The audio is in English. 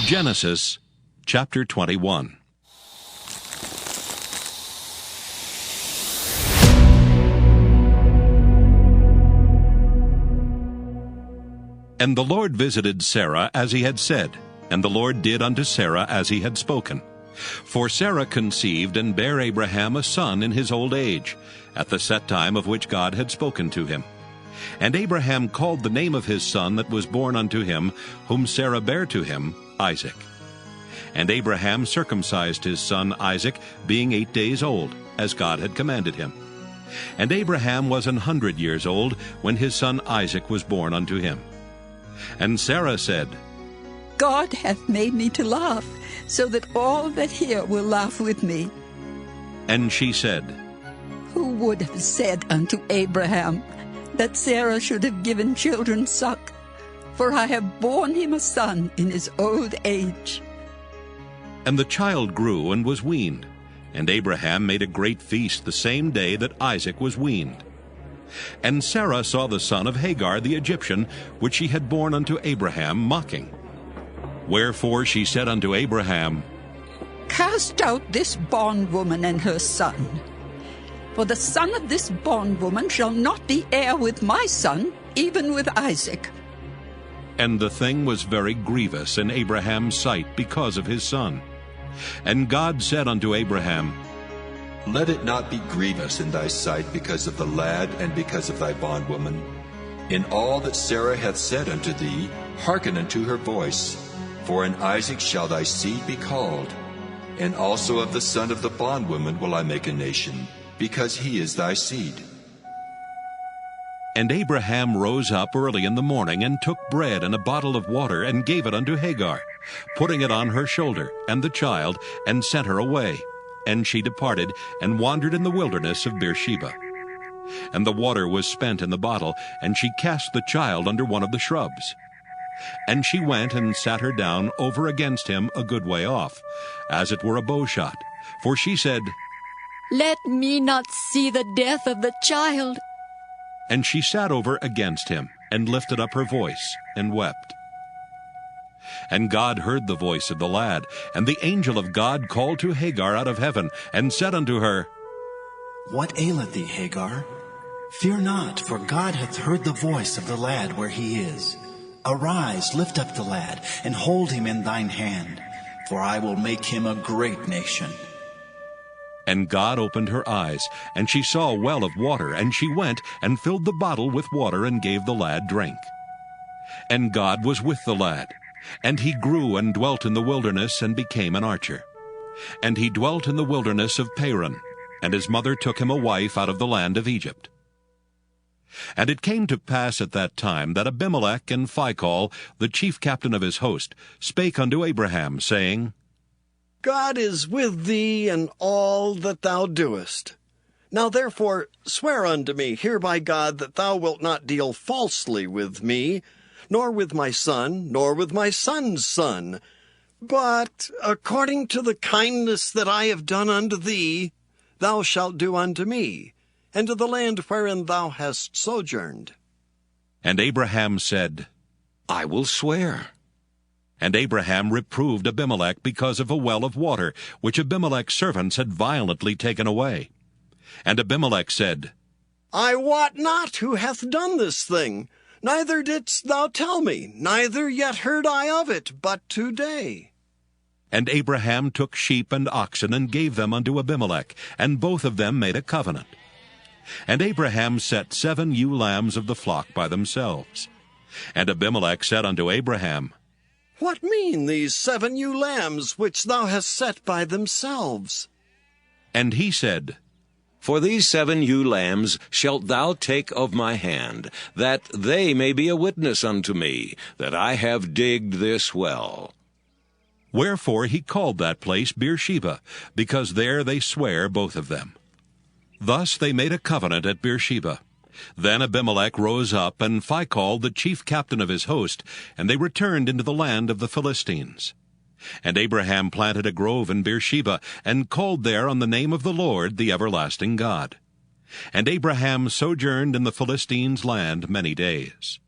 Genesis chapter 21. And the Lord visited Sarah as he had said, and the Lord did unto Sarah as he had spoken. For Sarah conceived and bare Abraham a son in his old age, at the set time of which God had spoken to him. And Abraham called the name of his son that was born unto him, whom Sarah bare to him, Isaac. And Abraham circumcised his son Isaac, being 8 days old, as God had commanded him. And Abraham was 100 years old when his son Isaac was born unto him. And Sarah said, God hath made me to laugh, so that all that hear will laugh with me. And she said, Who would have said unto Abraham that Sarah should have given children suck? For I have borne him a son in his old age. And the child grew and was weaned, and Abraham made a great feast the same day that Isaac was weaned. And Sarah saw the son of Hagar the Egyptian, which she had borne unto Abraham, mocking. Wherefore she said unto Abraham, Cast out this bondwoman and her son. For the son of this bondwoman shall not be heir with my son, even with Isaac. And the thing was very grievous in Abraham's sight because of his son. And God said unto Abraham, Let it not be grievous in thy sight because of the lad and because of thy bondwoman. In all that Sarah hath said unto thee, hearken unto her voice. For in Isaac shall thy seed be called. And also of the son of the bondwoman will I make a nation, because he is thy seed. And Abraham rose up early in the morning, and took bread and a bottle of water, and gave it unto Hagar, putting it on her shoulder, and the child, and sent her away. And she departed, and wandered in the wilderness of Beersheba. And the water was spent in the bottle, and she cast the child under one of the shrubs. And she went and sat her down over against him a good way off, as it were a bowshot. For she said, Let me not see the death of the child. And she sat over against him, and lifted up her voice, and wept. And God heard the voice of the lad, and the angel of God called to Hagar out of heaven, and said unto her, What aileth thee, Hagar? Fear not, for God hath heard the voice of the lad where he is. Arise, lift up the lad, and hold him in thine hand, for I will make him a great nation. And God opened her eyes, and she saw a well of water, and she went and filled the bottle with water, and gave the lad drink. And God was with the lad, and he grew and dwelt in the wilderness, and became an archer. And he dwelt in the wilderness of Paran, and his mother took him a wife out of the land of Egypt. And it came to pass at that time that Abimelech and Phicol, the chief captain of his host, spake unto Abraham, saying, God is with thee in all that thou doest. Now therefore swear unto me here by God that thou wilt not deal falsely with me, nor with my son, nor with my son's son, but according to the kindness that I have done unto thee, thou shalt do unto me, and to the land wherein thou hast sojourned. And Abraham said, I will swear. And Abraham reproved Abimelech because of a well of water, which Abimelech's servants had violently taken away. And Abimelech said, I wot not who hath done this thing, neither didst thou tell me, neither yet heard I of it, but today. And Abraham took sheep and oxen, and gave them unto Abimelech, and both of them made a covenant. And Abraham set 7 ewe lambs of the flock by themselves. And Abimelech said unto Abraham, What mean these 7 ewe lambs which thou hast set by themselves? And he said, For these 7 ewe lambs shalt thou take of my hand, that they may be a witness unto me, that I have digged this well. Wherefore he called that place Beersheba, because there they sware both of them. Thus they made a covenant at Beersheba. Then Abimelech rose up, and Phicol the chief captain of his host, and they returned into the land of the Philistines. And Abraham planted a grove in Beersheba, and called there on the name of the Lord, the everlasting God. And Abraham sojourned in the Philistines' land many days.